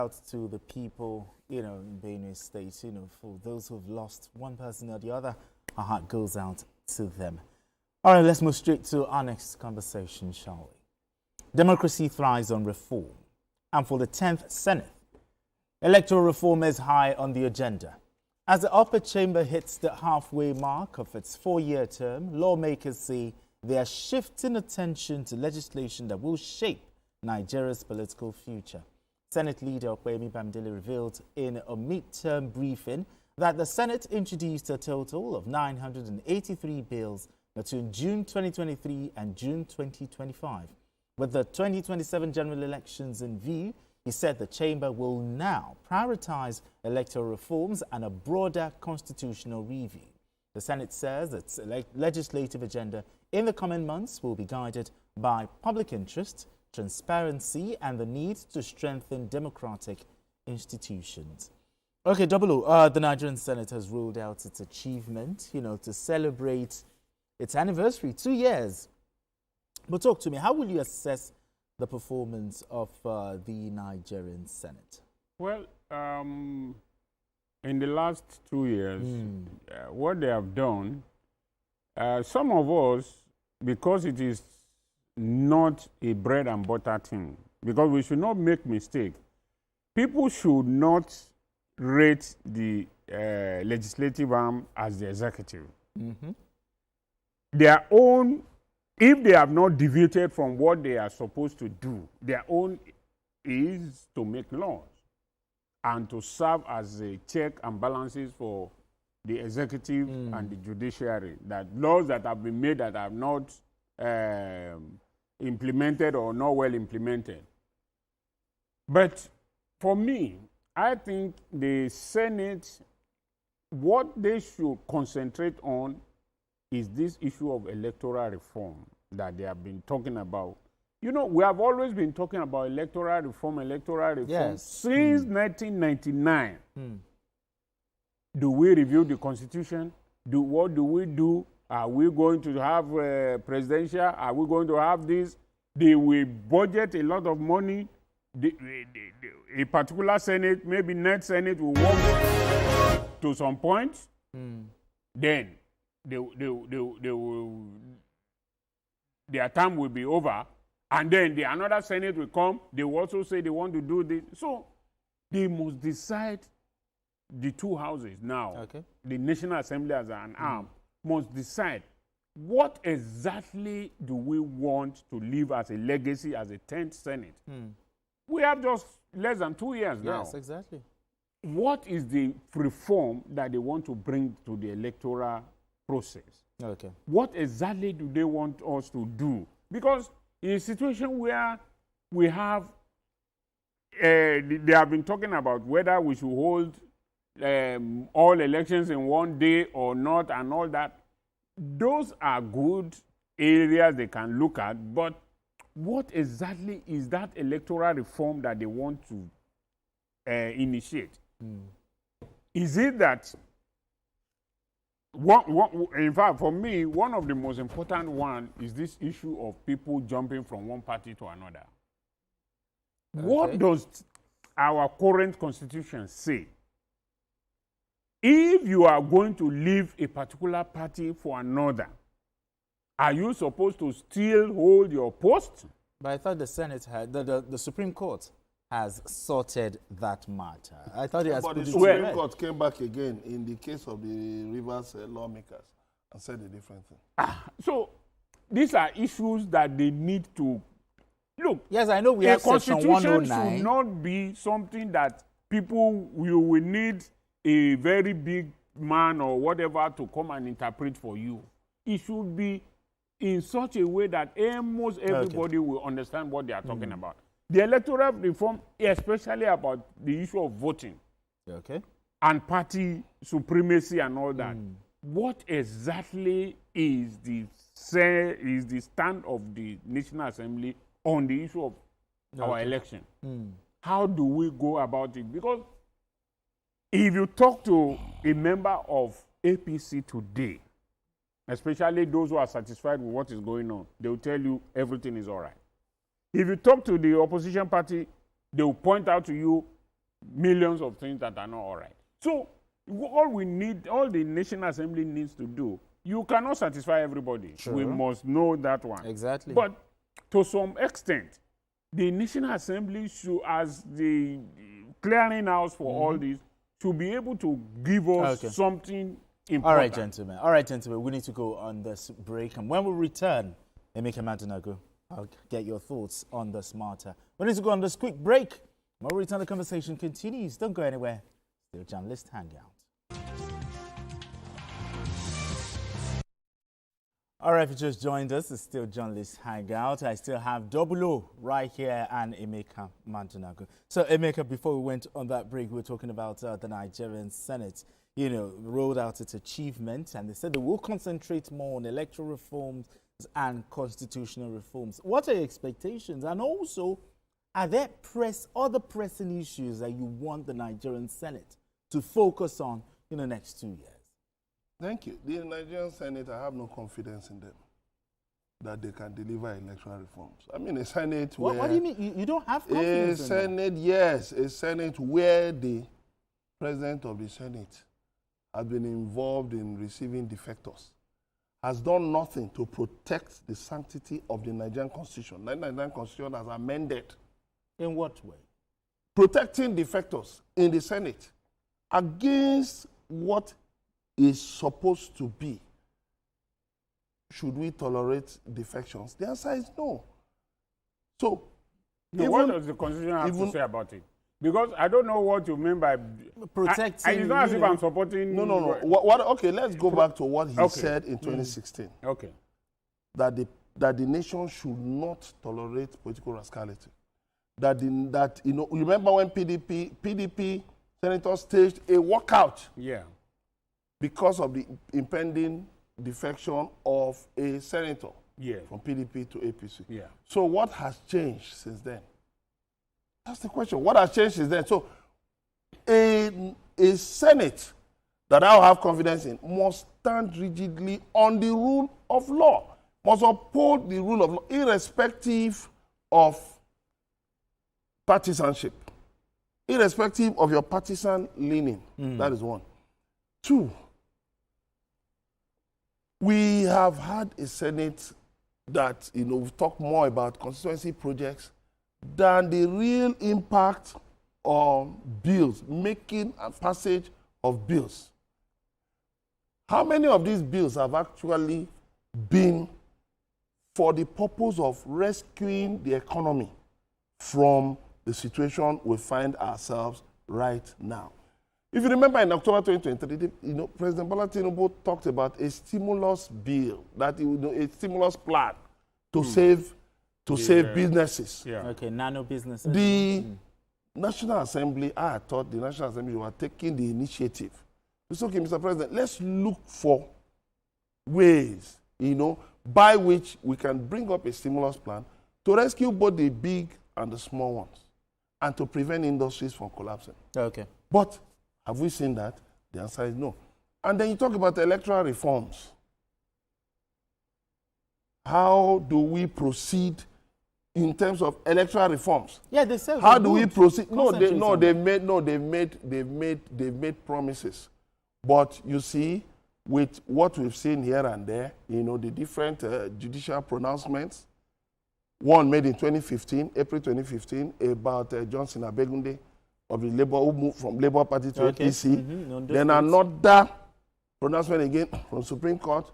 out to the people, in Benue State, for those who've lost one person or the other, our heart goes out to them. All right, let's move straight to our next conversation, shall we? Democracy thrives on reform. And for the 10th Senate, electoral reform is high on the agenda. As the upper chamber hits the halfway mark of its 4-year term, lawmakers say they are shifting attention to legislation that will shape Nigeria's political future. Senate leader Opeyemi Bamidele revealed in a mid-term briefing that the Senate introduced a total of 983 bills between June 2023 and June 2025. With the 2027 general elections in view, he said the chamber will now prioritize electoral reforms and a broader constitutional review. The Senate says its legislative agenda in the coming months will be guided by public interest, transparency, and the need to strengthen democratic institutions. Okay, the Nigerian Senate has ruled out its achievement, to celebrate its anniversary, 2 years. But talk to me, how will you assess the performance of the Nigerian Senate? Well, in the last 2 years, what they have done, some of us, because it is not a bread and butter thing, because we should not make mistake. People should not rate the legislative arm as the executive. Their own, if they have not deviated from what they are supposed to do, their own is to make laws and to serve as a check and balances for the executive and the judiciary. That laws that have been made that have not implemented or not well implemented. But for me, I think the Senate, what they should concentrate on is this issue of electoral reform that they have been talking about. We have always been talking about electoral reform yes. Since 1999. Do we review the Constitution? What do we do? Are we going to have presidential? Are we going to have this? They will budget a lot of money. A particular Senate, maybe next Senate, will work to some point. Then they will, their term will be over. And then another Senate will come. They will also say they want to do this. So they must decide, the two houses now, the National Assembly as an arm, must decide what exactly do we want to leave as a legacy as a 10th Senate. We have just less than 2 years now. Yes, exactly. What is the reform that they want to bring to the electoral process? What exactly do they want us to do? Because in a situation where we have, they have been talking about whether we should hold all elections in one day or not and all that. Those are good areas they can look at, but what exactly is that electoral reform that they want to initiate? Is it that, in fact, for me, one of the most important one is this issue of people jumping from one party to another. What does our current constitution say? If you are going to leave a particular party for another, are you supposed to still hold your post? But I thought the Senate had, the Supreme Court has sorted that matter. I thought it has but put the it Supreme Court came back again in the case of the Rivers lawmakers and said a different thing. So these are issues that they need to look. Yes, I know we have Section 109. A constitution should not be something that people will need a very big man or whatever to come and interpret for you. It should be in such a way that almost everybody will understand what they are talking about. The electoral reform, especially about the issue of voting and party supremacy and all that. What exactly is the stand of the National Assembly on the issue of our election? How do we go about it? Because if you talk to a member of APC today, especially those who are satisfied with what is going on, they will tell you everything is all right. If you talk to the opposition party, they will point out to you millions of things that are not all right. So all we need, all the National Assembly needs to do, you cannot satisfy everybody. Sure. We must know that one. Exactly. But to some extent, the National Assembly should, as the clearinghouse for all this, should be able to give us something important. All right, gentlemen. All right, gentlemen. We need to go on this break. And when we return, Emeka Madinago, I'll get your thoughts on this matter. We need to go on this quick break. When we return, the conversation continues. Don't go anywhere. Still Journalist Hangout. All right, if you just joined us, it's still Journalist Hangout. I still have Double O right here and Emeka Madinago. So, Emeka, before we went on that break, we were talking about the Nigerian Senate, rolled out its achievement, and they said they will concentrate more on electoral reforms and constitutional reforms. What are your expectations? And also, are there other pressing issues that you want the Nigerian Senate to focus on in the next 2 years? Thank you. The Nigerian Senate, I have no confidence in them that they can deliver electoral reforms. I mean, a Senate where... What do you mean? You don't have confidence in them? Yes, a Senate where the President of the Senate has been involved in receiving defectors, has done nothing to protect the sanctity of the Nigerian Constitution. The Nigerian Constitution has amended. In what way? Protecting defectors in the Senate against what is supposed to be. Should we tolerate defections? The answer is no. So, what does the Constitution have to say about it? Because I don't know what you mean by protecting. It's not as if I'm supporting. No. Okay, let's go back to what he said in 2016. Okay. That the nation should not tolerate political rascality. Remember when PDP senators staged a walkout? Yeah. Because of the impending defection of a senator from PDP to APC. Yeah. So what has changed since then? That's the question. What has changed since then? So a Senate that I have confidence in must stand rigidly on the rule of law, must uphold the rule of law, irrespective of partisanship, irrespective of your partisan leaning. That is one. Two, we have had a Senate that, we've talked more about constituency projects than the real impact on bills, making and passage of bills. How many of these bills have actually been for the purpose of rescuing the economy from the situation we find ourselves right now? If you remember, in October 2023, President Bola Tinubu talked about a stimulus bill, a stimulus plan to save businesses. Yeah. Okay, nano businesses. The National Assembly, I thought the National Assembly were taking the initiative. It's okay, Mr. President, let's look for ways, by which we can bring up a stimulus plan to rescue both the big and the small ones and to prevent industries from collapsing. Okay. But have we seen that? The answer is no. And then you talk about electoral reforms. How do we proceed in terms of electoral reforms? Yeah, they said. How do we proceed? They've made promises. But you see, with what we've seen here and there, the different judicial pronouncements. One made in April 2015, about Johnson Abegunde of the Labour, who moved from Labour Party to APC. Then another pronouncement again from Supreme Court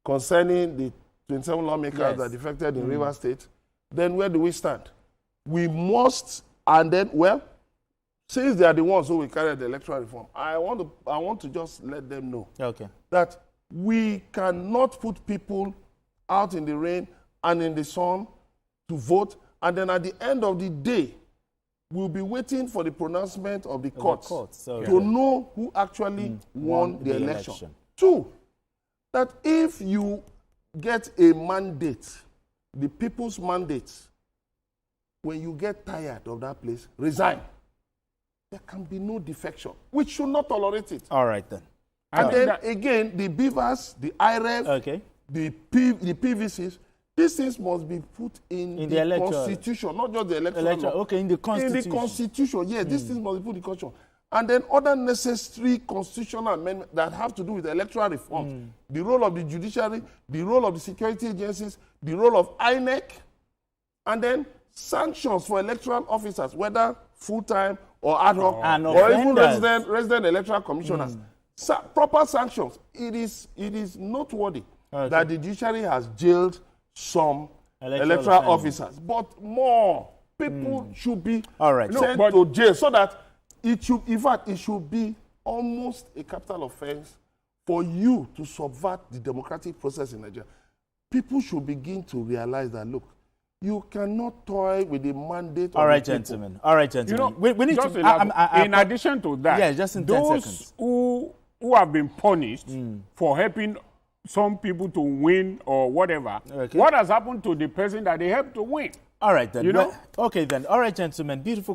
concerning the 27 lawmakers that defected in Rivers State. Then where do we stand? We must, and then, since they are the ones who will carry the electoral reform, I want to just let them know that we cannot put people out in the rain and in the sun to vote, and then at the end of the day, we'll be waiting for the pronouncement of the courts to know who actually won the election. Two, that if you get a mandate, the people's mandate, when you get tired of that place, resign. There can be no defection. We should not tolerate it. All right, then. And then again, the beavers, the IREF, the PVCs, These things must be put in the constitution, not just the electoral law. Okay, in the constitution. In the constitution, yes, these things must be put in the constitution. And then other necessary constitutional amendments that have to do with electoral reforms. The role of the judiciary, the role of the security agencies, the role of INEC, and then sanctions for electoral officers, whether full-time or ad hoc, or even resident electoral commissioners. Proper sanctions. It is noteworthy that the judiciary has jailed some electoral officers, but more people should be sent to jail, so that it should, in fact, it should be almost a capital offense for you to subvert the democratic process in Nigeria. People should begin to realize that, look, you cannot toy with the mandate of the gentlemen. All right, gentlemen. You know, we need to... in addition to that, just in 10 those seconds. who have been punished for helping some people to win or whatever, what has happened to the person that they helped to win? All right, then. You know? Okay, then. All right, gentlemen. Beautiful